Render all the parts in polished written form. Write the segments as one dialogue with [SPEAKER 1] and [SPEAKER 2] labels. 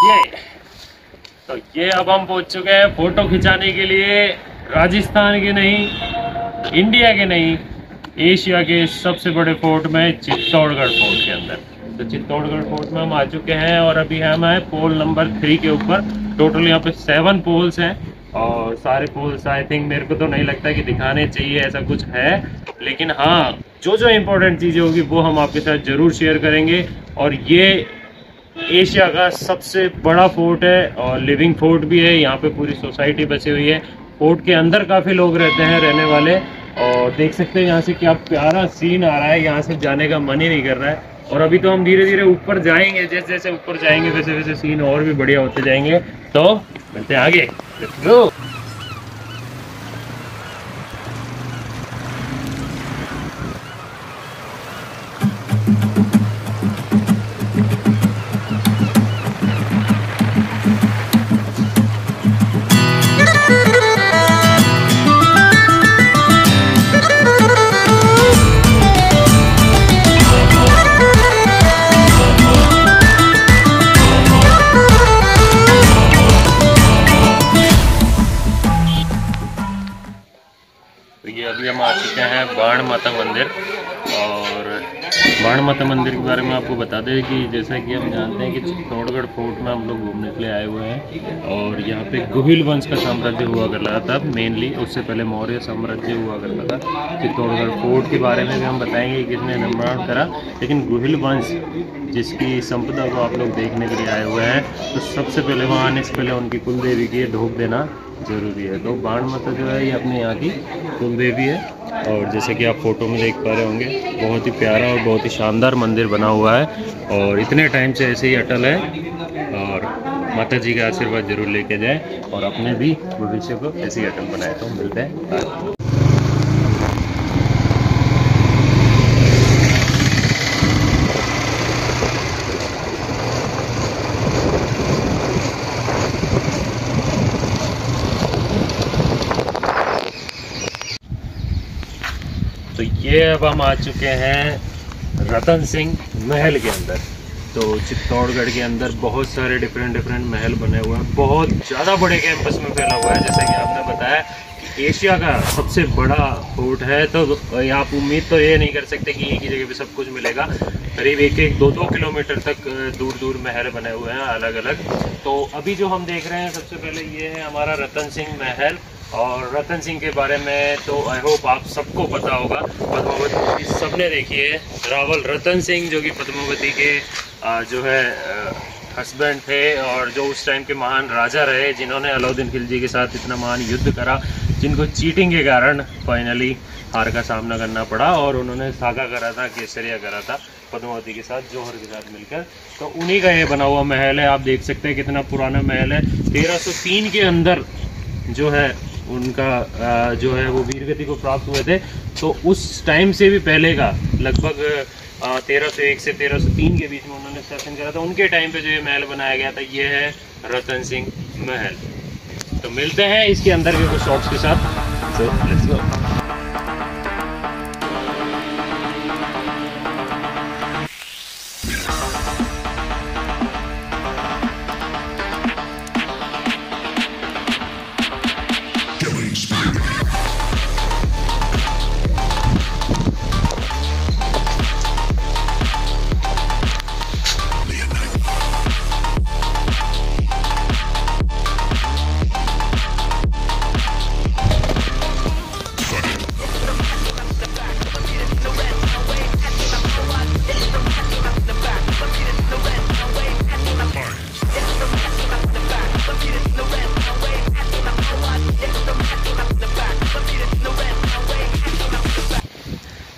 [SPEAKER 1] ये तो ये अब हम पहुंच चुके हैं फोटो खिंचाने के लिए राजस्थान के नहीं, इंडिया के नहीं, एशिया के सबसे बड़े फोर्ट में, चित्तौड़गढ़ फोर्ट के अंदर। तो चित्तौड़गढ़ फोर्ट में हम आ चुके हैं और अभी हम हैं पोल नंबर 3 के ऊपर। टोटल यहाँ पे 7 पोल्स हैं और सारे पोल्स आई थिंक मेरे को तो नहीं लगता कि दिखाने चाहिए ऐसा कुछ है, लेकिन हाँ जो जो इम्पोर्टेंट चीज़ें होगी वो हम आपके साथ ज़रूर शेयर करेंगे। और ये एशिया का सबसे बड़ा फोर्ट है और लिविंग फोर्ट भी है। यहाँ पे पूरी सोसाइटी बसी हुई है। फोर्ट के अंदर काफ़ी लोग रहते हैं रहने वाले, और देख सकते हैं यहाँ से क्या प्यारा सीन आ रहा है। यहाँ से जाने का मन ही नहीं कर रहा है। और अभी तो हम धीरे धीरे ऊपर जाएंगे, जैसे जैसे ऊपर जाएंगे वैसे वैसे सीन और भी बढ़िया होते जाएंगे। तो मिलते हैं आगे, लेट्स गो। तो ये अभी हम आ चुके हैं बाण माता मंदिर। और बाण माता मंदिर के बारे में आपको बता दें कि जैसा कि हम जानते हैं कि चित्तौड़गढ़ फोर्ट में हम लोग घूमने के लिए आए हुए हैं। और यहाँ पे गुहिल वंश का साम्राज्य हुआ कर रहा था मेनली, उससे पहले मौर्य साम्राज्य हुआ करता था। चित्तौड़गढ़ फोर्ट के बारे में भी हम बताएंगे कि किसने निर्माण करा, लेकिन गुहिल वंश जिसकी संपदा को आप लोग देखने के लिए आए हुए हैं, तो सबसे पहले वहाँ आने से पहले उनकी कुल देवी की ढोक देना जरूरी है। तो बाण माता जो है ये अपने यहाँ की कुल देवी है। और जैसे कि आप फोटो में देख पा रहे होंगे, बहुत ही प्यारा और बहुत ही शानदार मंदिर बना हुआ है और इतने टाइम से ऐसे ही अटल है। और माता जी का आशीर्वाद जरूर लेके जाए और अपने भी भविष्य को ऐसे ही अटल बनाए। तो मिलते हैं। तो ये अब हम आ चुके हैं रतन सिंह महल के अंदर। तो चित्तौड़गढ़ के अंदर बहुत सारे डिफरेंट महल बने हुए हैं, बहुत ज़्यादा बड़े कैंपस में फैला हुआ है। जैसा कि आपने बताया कि एशिया का सबसे बड़ा फोर्ट है, तो आप उम्मीद तो ये नहीं कर सकते कि एक ही जगह पे सब कुछ मिलेगा। करीब 1-2 किलोमीटर तक दूर दूर महल बने हुए हैं अलग अलग। तो अभी जो हम देख रहे हैं, सबसे पहले ये है हमारा रतन सिंह महल। और रतन सिंह के बारे में तो आई होप आप सबको पता होगा, पद्मावती सबने देखी है। रावल रतन सिंह जो कि पद्मावती के जो है हस्बैंड थे और जो उस टाइम के महान राजा रहे, जिन्होंने अलाउद्दीन खिलजी के साथ इतना महान युद्ध करा, जिनको चीटिंग के कारण फाइनली हार का सामना करना पड़ा और उन्होंने सागा करा था, केसरिया करा था पद्मावती के साथ, जौहर के साथ मिलकर। तो उन्हीं का ये बना हुआ महल है। आप देख सकते हैं कितना पुराना महल है। 1303 के अंदर जो है उनका जो है वो वीरगति को प्राप्त हुए थे। तो उस टाइम से भी पहले का लगभग 1301 से 1303 के बीच में उन्होंने शासन करा था। उनके टाइम पे जो ये महल बनाया गया था, ये है रतन सिंह महल। तो मिलते हैं इसके अंदर के कुछ शॉट्स के साथ। So let's go.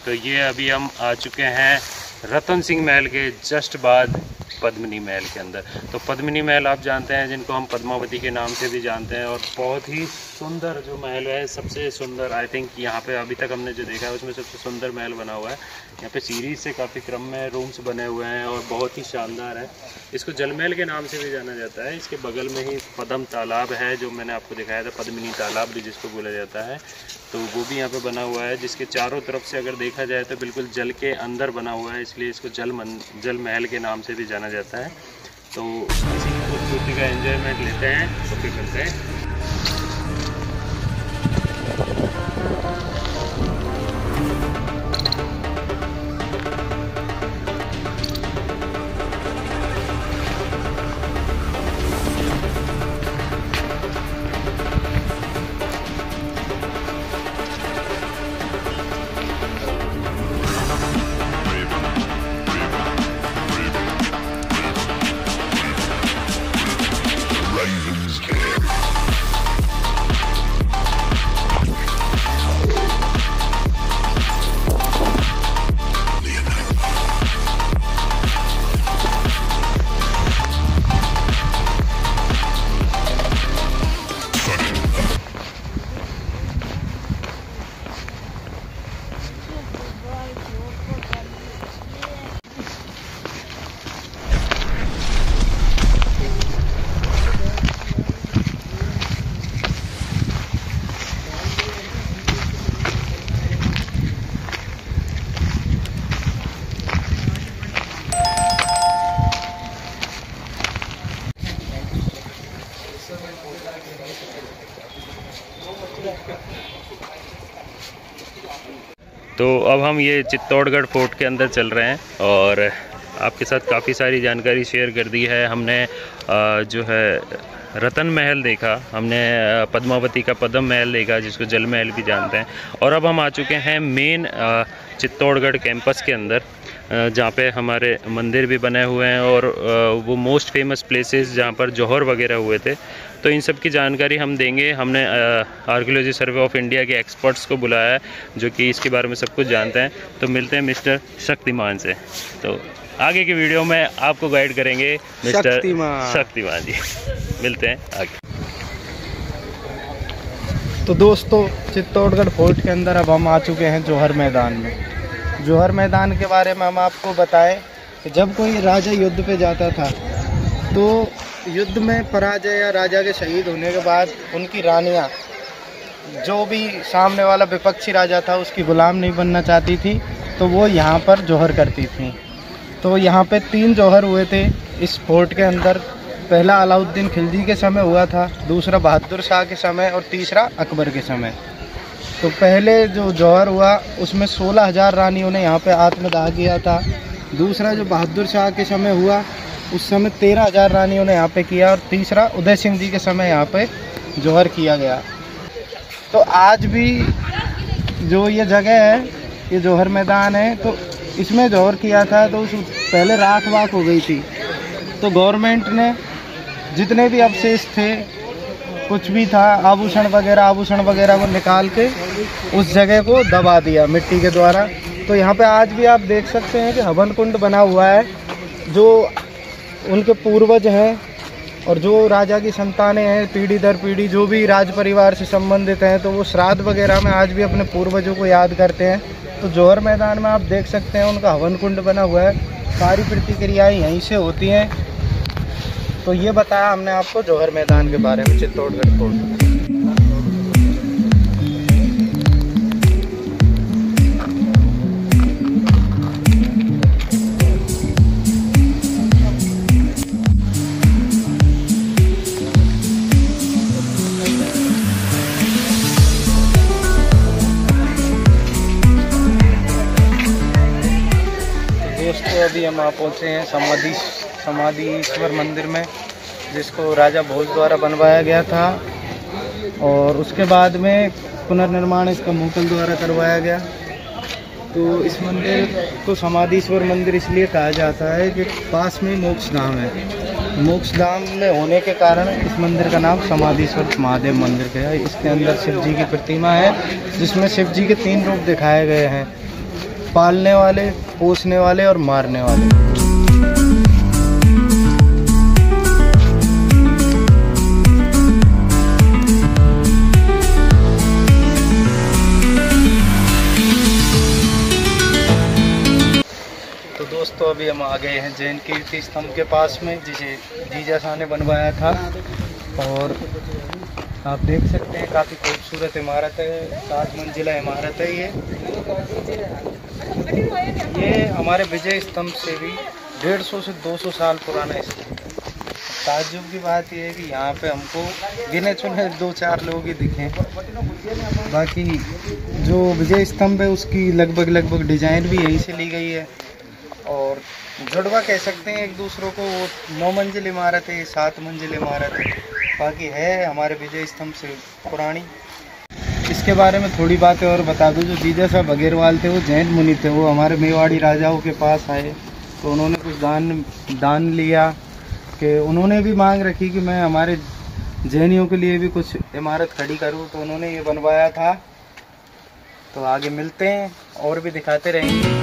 [SPEAKER 1] तो ये अभी हम आ चुके हैं रतन सिंह महल के जस्ट बाद पद्मिनी महल के अंदर। तो पद्मिनी महल आप जानते हैं, जिनको हम पद्मावती के नाम से भी जानते हैं। और बहुत ही सुंदर जो महल है, सबसे सुंदर आई थिंक यहाँ पे अभी तक हमने जो देखा है उसमें सबसे सुंदर महल बना हुआ है। यहाँ पे सीरीज से काफ़ी क्रम में रूम्स बने हुए हैं और बहुत ही शानदार है। इसको जलमहल के नाम से भी जाना जाता है। इसके बगल में ही पद्म तालाब है, जो मैंने आपको दिखाया था, पद्मिनी तालाब भी जिसको बोला जाता है। तो वो भी यहाँ पे बना हुआ है, जिसके चारों तरफ से अगर देखा जाए तो बिल्कुल जल के अंदर बना हुआ है, इसलिए इसको जल महल के नाम से भी जाना जाता है। तो इसी खूबसूरती का एंजॉयमेंट लेते हैं तो फिर करते हैं। तो अब हम ये चित्तौड़गढ़ फोर्ट के अंदर चल रहे हैं और आपके साथ काफ़ी सारी जानकारी शेयर कर दी है हमने। जो है रतन महल देखा हमने, पद्मावती का पद्म महल देखा जिसको जल महल भी जानते हैं, और अब हम आ चुके हैं मेन चित्तौड़गढ़ कैंपस के अंदर जहाँ पे हमारे मंदिर भी बने हुए हैं और वो मोस्ट फेमस प्लेसेस जहाँ पर जौहर वगैरह हुए थे। तो इन सब की जानकारी हम देंगे। हमने आर्कियोलॉजी सर्वे ऑफ इंडिया के एक्सपर्ट्स को बुलाया है जो कि इसके बारे में सब कुछ जानते हैं। तो मिलते हैं मिस्टर शक्तिमान से। तो आगे की वीडियो में आपको गाइड करेंगे मिस्टर शक्तिमान जी। मिलते हैं आगे।
[SPEAKER 2] तो दोस्तों चित्तौड़गढ़ फोर्ट के अंदर अब हम आ चुके हैं जौहर मैदान में। जौहर मैदान के बारे में हम आपको बताएं कि जब कोई राजा युद्ध पे जाता था तो युद्ध में पराजय या राजा के शहीद होने के बाद उनकी रानियां, जो भी सामने वाला विपक्षी राजा था उसकी गुलाम नहीं बनना चाहती थी, तो वो यहाँ पर जौहर करती थी। तो यहाँ पे 3 जौहर हुए थे इस फोर्ट के अंदर। पहला अलाउद्दीन खिलजी के समय हुआ था, दूसरा बहादुर शाह के समय और तीसरा अकबर के समय। तो पहले जो जौहर हुआ उसमें 16,000 रानियों ने यहाँ पे आत्मदाह किया था। दूसरा जो बहादुर शाह के समय हुआ उस समय 13,000 रानियों ने यहाँ पे किया, और तीसरा उदय सिंह जी के समय यहाँ पे जौहर किया गया। तो आज भी जो ये जगह है, ये जौहर मैदान है, तो इसमें जौहर किया था। तो पहले राख वाख हो गई थी, तो गवर्नमेंट ने जितने भी अवशेष थे, कुछ भी था, आभूषण वगैरह को निकाल के उस जगह को दबा दिया मिट्टी के द्वारा। तो यहाँ पे आज भी आप देख सकते हैं कि हवन कुंड बना हुआ है। जो उनके पूर्वज हैं और जो राजा की संतानें हैं, पीढ़ी दर पीढ़ी जो भी राज परिवार से संबंधित हैं, तो वो श्राद्ध वगैरह में आज भी अपने पूर्वजों को याद करते हैं। तो जौहर मैदान में आप देख सकते हैं उनका हवन कुंड बना हुआ है। सारी प्रतिक्रियाएँ यहीं से होती हैं। तो ये बताया हमने आपको जौहर मैदान के बारे में, चित्तौड़गढ़ फोर्ट। दोस्तों अभी हम आप पहुँचे हैं समाधीश्वर मंदिर में, जिसको राजा भोज द्वारा बनवाया गया था, और उसके बाद में पुनर्निर्माण इसका मुगल द्वारा करवाया गया। तो इस मंदिर को समाधीश्वर मंदिर इसलिए कहा जाता है कि पास में मोक्षधाम है। मोक्षधाम में होने के कारण इस मंदिर का नाम समाधीश्वर महादेव मंदिर है। इसके अंदर शिव जी की प्रतिमा है, जिसमें शिव जी के 3 रूप दिखाए गए हैं, पालने वाले, पोसने वाले और मारने वाले। तो दोस्तों अभी हम आ गए हैं जैन कीर्ति स्तंभ के पास में, जिसे जीजा शाह ने बनवाया था। और आप देख सकते हैं काफ़ी खूबसूरत इमारत है, 7 मंजिला इमारत है ये हमारे विजय स्तंभ से भी 150 से 200 साल पुराना स्तंभ, ताज्जुब की बात यह है कि यहाँ पे हमको गिने चुने 2-4 लोग ही दिखे, बाकी जो विजय स्तंभ है उसकी लगभग डिजाइन भी यहीं से ली गई है। और जुड़वा कह सकते हैं एक दूसरों को, वो 9 मंजिल इमारत है, 7 मंजिल इमारत है, बाकी है हमारे विजय स्तंभ से पुरानी। इसके बारे में थोड़ी बातें और बता दूं, जो जीजा साहब अग्रवाल थे वो जैन मुनि थे, वो हमारे मेवाड़ी राजाओं के पास आए तो उन्होंने कुछ दान लिया, कि उन्होंने भी मांग रखी कि मैं हमारे जैनियों के लिए भी कुछ इमारत खड़ी करूं, तो उन्होंने ये बनवाया था। तो आगे मिलते हैं और भी दिखाते रहेंगे।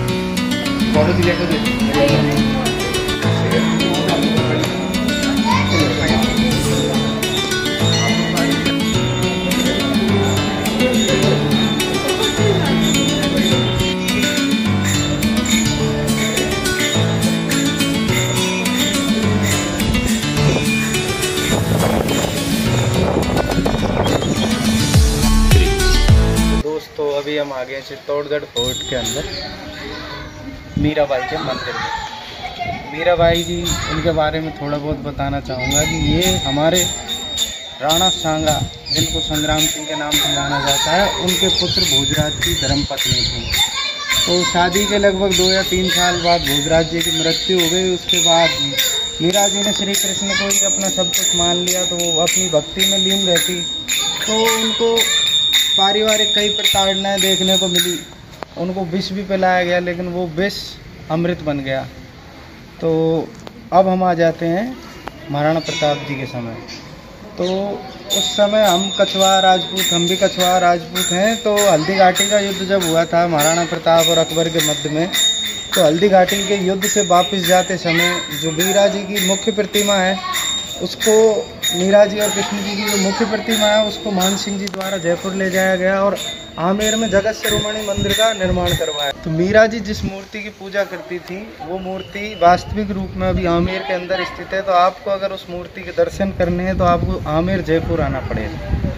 [SPEAKER 2] दोस्तों अभी हम आ गए चित्तौड़गढ़ फोर्ट के अंदर, मीराबाई के मंदिर में। मीराबाई जी, उनके बारे में थोड़ा बहुत बताना चाहूँगा कि ये हमारे राणा सांगा, जिनको संग्राम सिंह के नाम से जाना जाता है, उनके पुत्र भोजराज की धर्मपत्नी थी। तो शादी के लगभग 2 या 3 साल बाद भोजराज जी की मृत्यु हो गई। उसके बाद मीरा जी ने श्री कृष्ण को ही अपना सब कुछ मान लिया, तो वो अपनी भक्ति में लीन रहती। तो उनको पारिवारिक कई प्रताड़नाएँ देखने को मिली, उनको विष भी पिलाया गया, लेकिन वो विष अमृत बन गया। तो अब हम आ जाते हैं महाराणा प्रताप जी के समय। तो उस समय हम भी कछवाहा राजपूत हैं। तो हल्दी घाटी का युद्ध जब हुआ था महाराणा प्रताप और अकबर के मध्य में, तो हल्दी घाटी के युद्ध से वापस जाते समय जो मीरा जी की मुख्य प्रतिमा है, उसको मीरा जी और कृष्ण जी की जो मुख्य प्रतिमा है उसको मान सिंह जी द्वारा जयपुर ले जाया गया और आमेर में जगत शिरोमणि मंदिर का निर्माण करवाया। तो मीरा जी जिस मूर्ति की पूजा करती थी, वो मूर्ति वास्तविक रूप में अभी आमेर के अंदर स्थित है। तो आपको अगर उस मूर्ति के दर्शन करने हैं तो आपको आमेर जयपुर आना पड़ेगा।